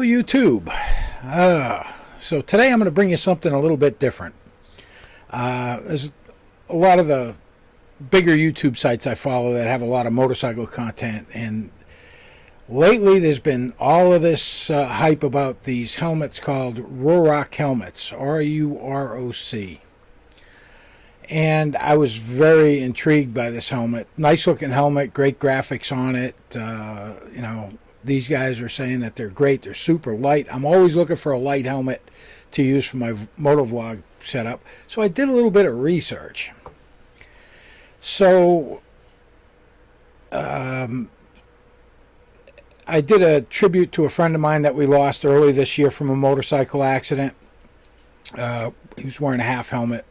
YouTube. So today I'm going to bring you something a little bit different. There's a lot of the bigger YouTube sites I follow that have a lot of motorcycle content, and lately there's been all of this hype about these helmets called Ruroc helmets, R-U-R-O-C. And I was very intrigued by this helmet. Nice looking helmet, great graphics on it. These guys are saying that they're great. They're super light. I'm always looking for a light helmet to use for my motovlog setup. So I did a little bit of research. So I did a tribute to a friend of mine that we lost early this year from a motorcycle accident. He was wearing a half helmet.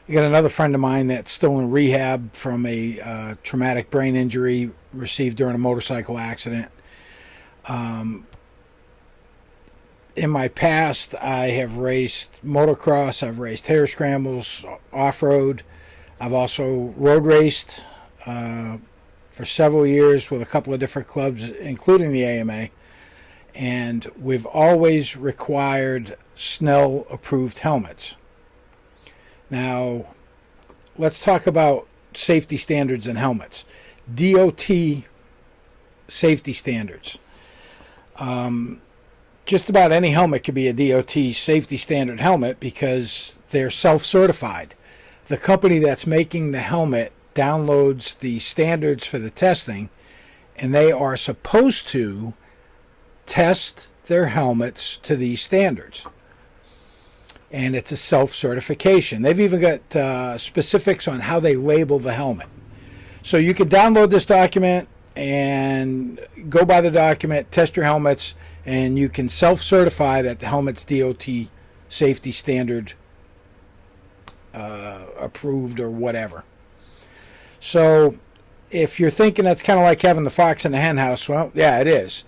I got another friend of mine that's still in rehab from a traumatic brain injury received during a motorcycle accident. In my past, I have raced motocross, I've raced hare scrambles, off-road. I've also road raced for several years with a couple of different clubs, including the AMA. And we've always required Snell-approved helmets. Now, let's talk about safety standards and helmets. DOT safety standards. Just about any helmet could be a DOT safety standard helmet because they're self-certified. The company that's making the helmet downloads the standards for the testing, and they are supposed to test their helmets to these standards. And it's a self-certification. They've even got specifics on how they label the helmet. So you can download this document and go by the document, test your helmets, and you can self-certify that the helmet's DOT safety standard approved or whatever. So if you're thinking that's kind of like having the fox in the hen house, well, yeah, it is.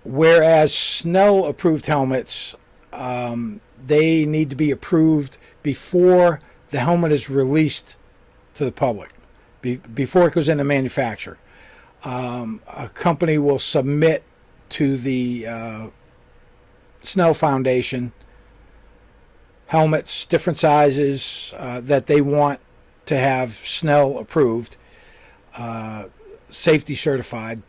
Whereas Snell-approved helmets, they need to be approved before the helmet is released to the public, before it goes into manufacture. A company will submit to the Snell Foundation helmets, different sizes that they want to have Snell approved, safety certified,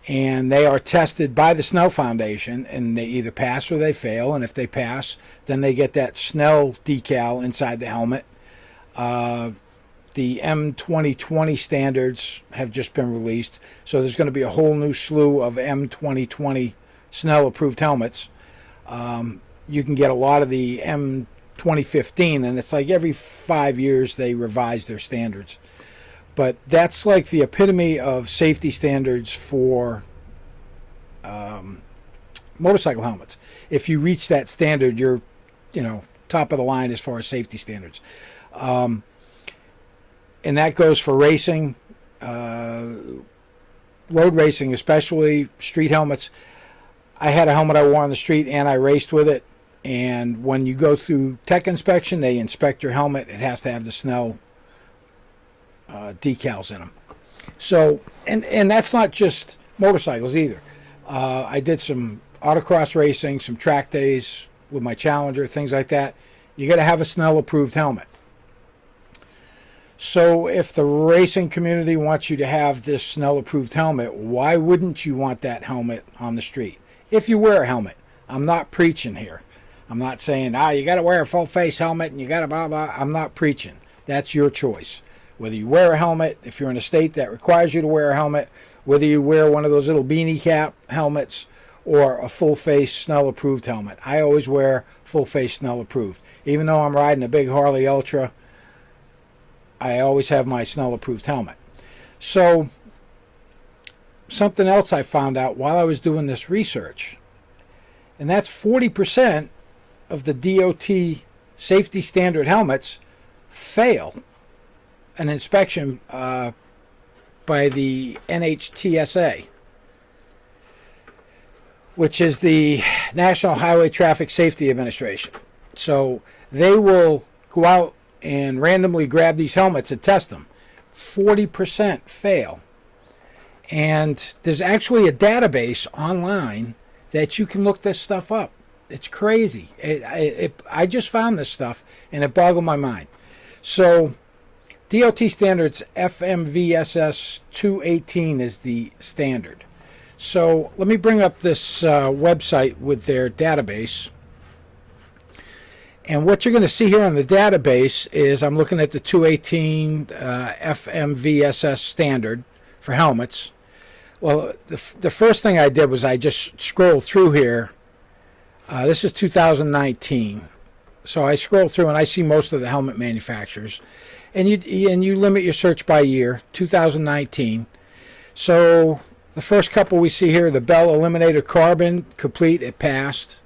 and they are tested by the Snell Foundation, and they either pass or they fail, and if they pass, then they get that Snell decal inside the helmet. The M2020 Standards have just been released, so there's going to be a whole new slew of M2020 Snell-approved helmets. You can get a lot of the M2015, and it's like every 5 years they revise their standards. But that's like the epitome of safety standards for motorcycle helmets. If you reach that standard, you're, top of the line as far as safety standards. And that goes for racing, road racing especially, street helmets. I had a helmet I wore on the street and I raced with it. And when you go through tech inspection, they inspect your helmet. It has to have the Snell decals in them. So, and that's not just motorcycles either. I did some autocross racing, some track days with my Challenger, things like that. You got to have a Snell-approved helmet. So if the racing community wants you to have this Snell-approved helmet, why wouldn't you want that helmet on the street? If you wear a helmet. I'm not preaching here. I'm not saying, you got to wear a full-face helmet and you got to blah, blah. I'm not preaching. That's your choice. Whether you wear a helmet, if you're in a state that requires you to wear a helmet, whether you wear one of those little beanie cap helmets or a full-face Snell-approved helmet. I always wear full-face Snell-approved. Even though I'm riding a big Harley Ultra, I always have my Snell-approved helmet. So, something else I found out while I was doing this research, and that's 40% of the DOT safety standard helmets fail an inspection by the NHTSA, which is the National Highway Traffic Safety Administration. So they will go out and randomly grab these helmets and test them. 40% fail. And there's actually a database online that you can look this stuff up. It's crazy. I just found this stuff, and it boggled my mind. So DOT standards FMVSS 218 is the standard. So let me bring up this website with their database. And what you're going to see here on the database is I'm looking at the 218 FMVSS standard for helmets. Well, the first thing I did was I just scrolled through here. This is 2019. So I scroll through and I see most of the helmet manufacturers. And you limit your search by year, 2019. So the first couple we see here, the Bell Eliminator Carbon, complete, it passed.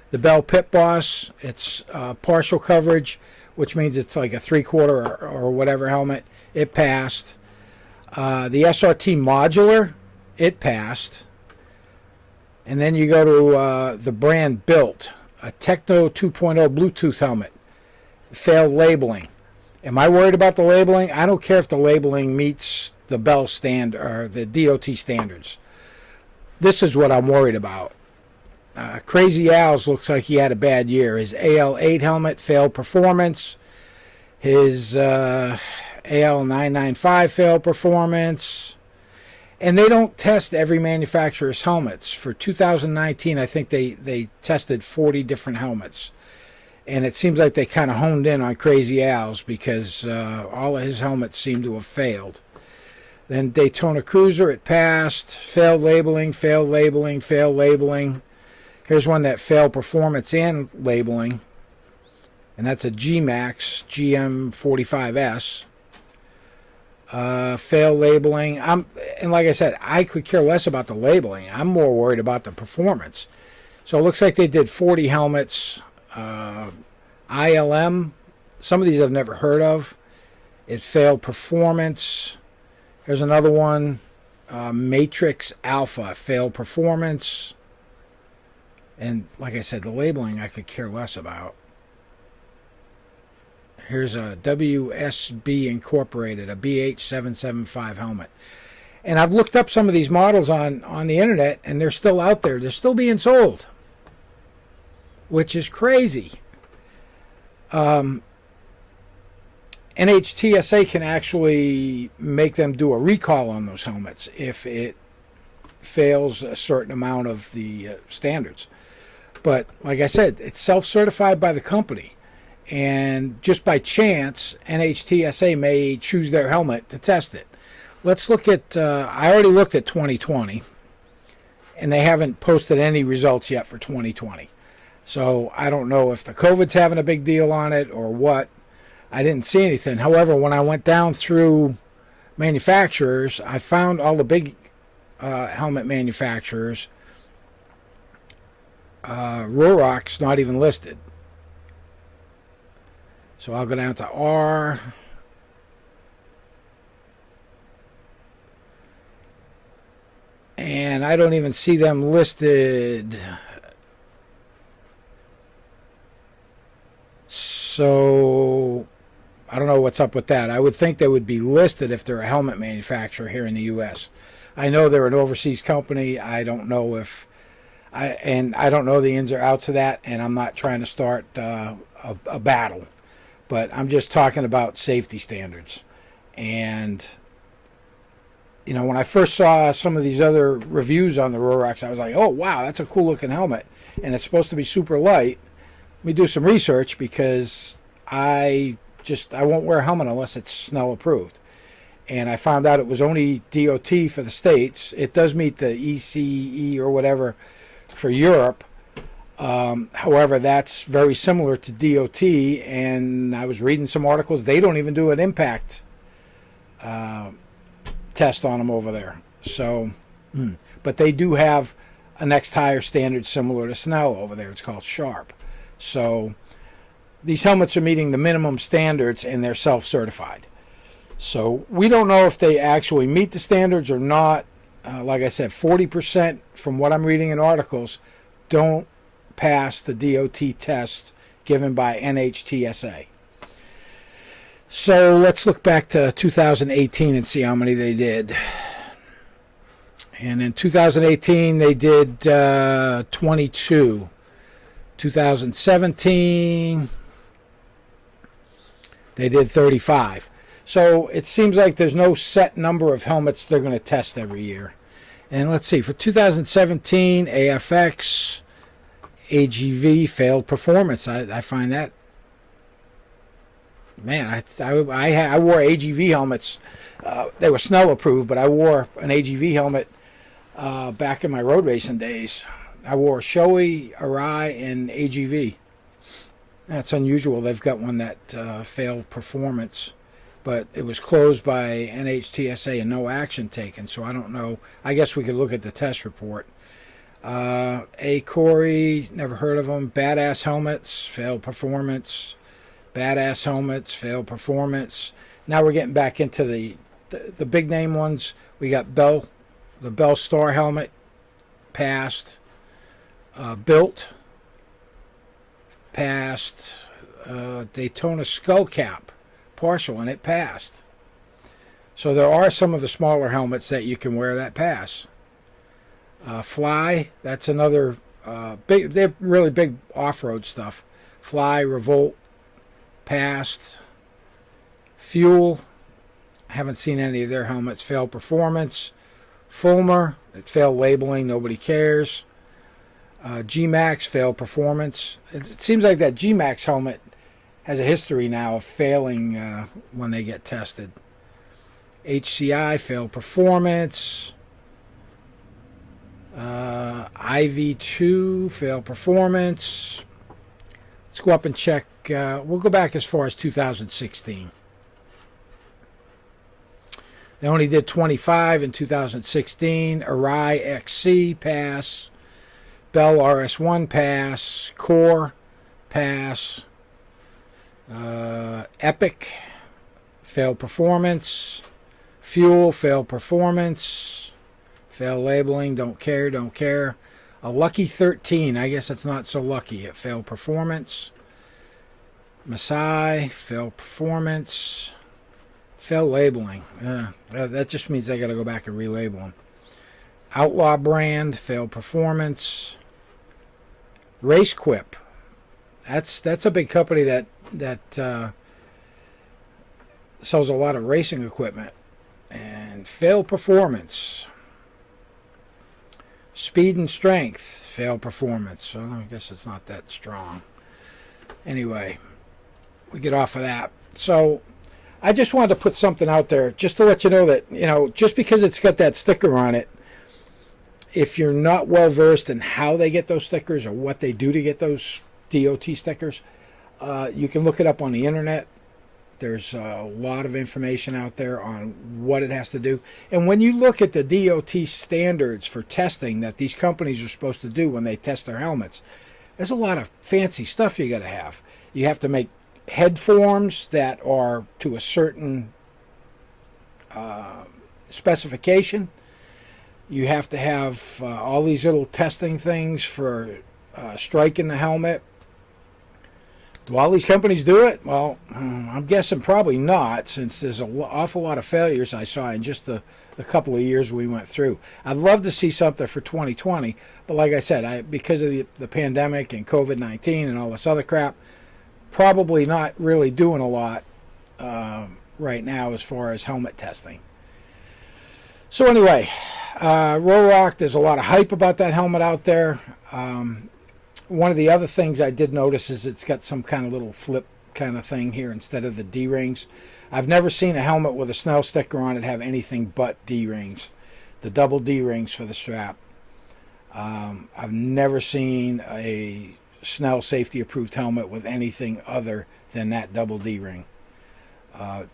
The Bell Pit Boss, it's partial coverage, which means it's like a 3/4 or whatever helmet, it passed. The SRT Modular, it passed. And then you go to the brand Built, a Techno 2.0 Bluetooth helmet, failed labeling. Am I worried about the labeling? I don't care if the labeling meets the Bell stand or the DOT standards. This is what I'm worried about. Crazy Al's looks like he had a bad year. His AL8 helmet failed performance. His AL995 failed performance. And they don't test every manufacturer's helmets. For 2019, I think they tested 40 different helmets. And it seems like they kind of honed in on Crazy Al's because all of his helmets seem to have failed. Then Daytona Cruiser, it passed. Failed labeling, failed labeling, failed labeling. Here's one that failed performance and labeling. And that's a G-Max GM45S. Failed labeling. And like I said, I could care less about the labeling. I'm more worried about the performance. So it looks like they did 40 helmets. ILM, some of these I've never heard of. It failed performance. Here's another one. Matrix Alpha, failed performance. And like I said, the labeling I could care less about. Here's a WSB Incorporated, a BH775 helmet. And I've looked up some of these models on the internet, and they're still out there. They're still being sold, which is crazy. NHTSA can actually make them do a recall on those helmets if it fails a certain amount of the standards. But like I said, it's self-certified by the company. And just by chance, NHTSA may choose their helmet to test it. Let's look at, I already looked at 2020, and they haven't posted any results yet for 2020. So I don't know if the COVID's having a big deal on it or what. I didn't see anything. However, when I went down through manufacturers, I found all the big helmet manufacturers. Ruroc's not even listed. So I'll go down to R. And I don't even see them listed. So I don't know what's up with that. I would think they would be listed if they're a helmet manufacturer here in the U.S. I know they're an overseas company. I don't know if I don't know the ins or outs of that, and I'm not trying to start a battle. But I'm just talking about safety standards. And, you know, when I first saw some of these other reviews on the Rurocs, I was like, oh, wow, that's a cool looking helmet. And it's supposed to be super light. Let me do some research because I won't wear a helmet unless it's Snell approved. And I found out it was only DOT for the States. It does meet the ECE or whatever for Europe. However, that's very similar to DOT, and I was reading some articles. They don't even do an impact test on them over there. So, but they do have a next higher standard similar to Snell over there. It's called Sharp. So these helmets are meeting the minimum standards, and they're self-certified. So we don't know if they actually meet the standards or not. Like I said, 40% from what I'm reading in articles don't pass the DOT test given by NHTSA. So let's look back to 2018 and see how many they did. And in 2018, they did 22. 2017, they did 35. So it seems like there's no set number of helmets they're going to test every year. And let's see, for 2017, AFX, AGV failed performance. I find that, man, I wore AGV helmets. They were Snell approved, but I wore an AGV helmet back in my road racing days. I wore Shoei, Arai, and AGV. That's unusual. They've got one that failed performance, but it was closed by NHTSA and no action taken, so I don't know. I guess we could look at the test report. A Corey, never heard of them. Badass helmets, failed performance. Badass helmets, failed performance. Now we're getting back into the big name ones. We got Bell, the Bell Star helmet, passed. Built, passed. Daytona Skull Cap, partial, and it passed. So there are some of the smaller helmets that you can wear that pass. Fly, that's another big. They're really big off-road stuff. Fly, Revolt, passed. Fuel, I haven't seen any of their helmets. Failed performance. Fulmer, it failed labeling. Nobody cares. G-Max, failed performance. It seems like that G-Max helmet has a history now of failing when they get tested. HCI, failed performance. IV2, failed performance. Let's go up and check. We'll go back as far as 2016. They only did 25 in 2016. Arai XC, pass. Bell RS1, pass. Core, pass. Epic, failed performance. Fuel, failed performance. Failed labeling, don't care. A Lucky 13, I guess it's not so lucky. It failed performance. Masai, failed performance. Failed labeling. That just means I got to go back and relabel them. Outlaw brand, failed performance. Race Quip. That's a big company that sells a lot of racing equipment. And failed performance. Speed and Strength, failed performance. So I guess it's not that strong. Anyway, we get off of that. So I just wanted to put something out there just to let you know that, just because it's got that sticker on it, if you're not well versed in how they get those stickers or what they do to get those DOT stickers, you can look it up on the internet. There's a lot of information out there on what it has to do. And when you look at the DOT standards for testing that these companies are supposed to do when they test their helmets, there's a lot of fancy stuff you got to have. You have to make head forms that are to a certain specification. You have to have all these little testing things for striking the helmet. Do all these companies do it? Well, I'm guessing probably not, since there's an awful lot of failures I saw in just the couple of years we went through. I'd love to see something for 2020, but like I said, because of the pandemic and COVID-19 and all this other crap, probably not really doing a lot right now as far as helmet testing. So anyway, Ruroc, there's a lot of hype about that helmet out there. One of the other things I did notice is it's got some kind of little flip kind of thing here instead of the D-rings. I've never seen a helmet with a Snell sticker on it have anything but D-rings. The double D-rings for the strap. I've never seen a Snell safety approved helmet with anything other than that double D-ring.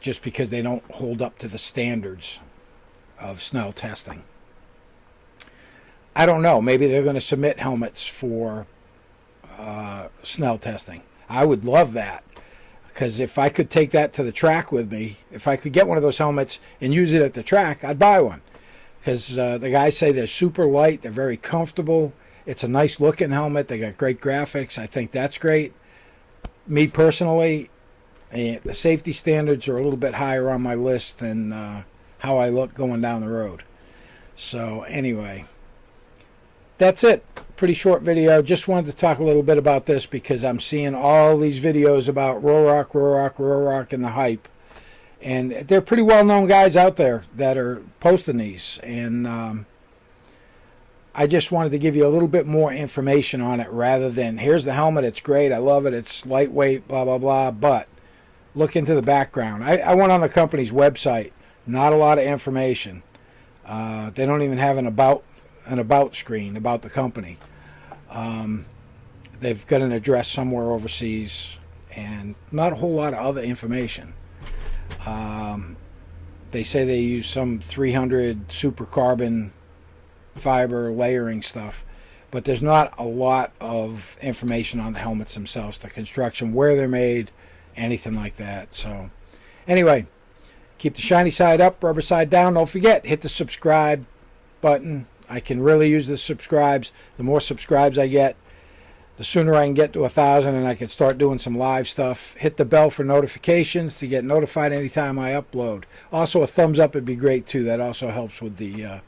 Just because they don't hold up to the standards of Snell testing. I don't know. Maybe they're going to submit helmets for Snell testing. I would love that, because if I could take that to the track with me, if I could get one of those helmets and use it at the track, I'd buy one, because the guys say they're super light, they're very comfortable, it's a nice looking helmet, they got great graphics. I think that's great. Me personally, the safety standards are a little bit higher on my list than how I look going down the road. So anyway, that's it. Pretty short video. Just wanted to talk a little bit about this because I'm seeing all these videos about Ruroc, and the hype. And they're pretty well-known guys out there that are posting these. And I just wanted to give you a little bit more information on it rather than, here's the helmet, it's great, I love it, it's lightweight, blah, blah, blah. But look into the background. I went on the company's website. Not a lot of information. They don't even have an about screen about the company. They've got an address somewhere overseas and not a whole lot of other information. They say they use some 300 super carbon fiber layering stuff, but there's not a lot of information on the helmets themselves, the construction, where they're made, anything like that. So anyway, keep the shiny side up, rubber side down. Don't forget, hit the subscribe button. I can really use the subscribes. The more subscribes I get, the sooner I can get to 1,000 and I can start doing some live stuff. Hit the bell for notifications to get notified anytime I upload. Also, a thumbs up would be great too. That also helps with the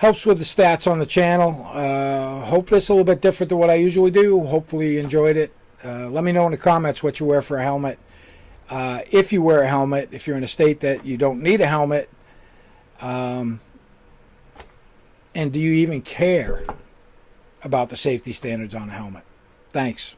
stats on the channel. Hope this is a little bit different than what I usually do. Hopefully you enjoyed it. Let me know in the comments what you wear for a helmet. If you wear a helmet, if you're in a state that you don't need a helmet, and do you even care about the safety standards on a helmet? Thanks.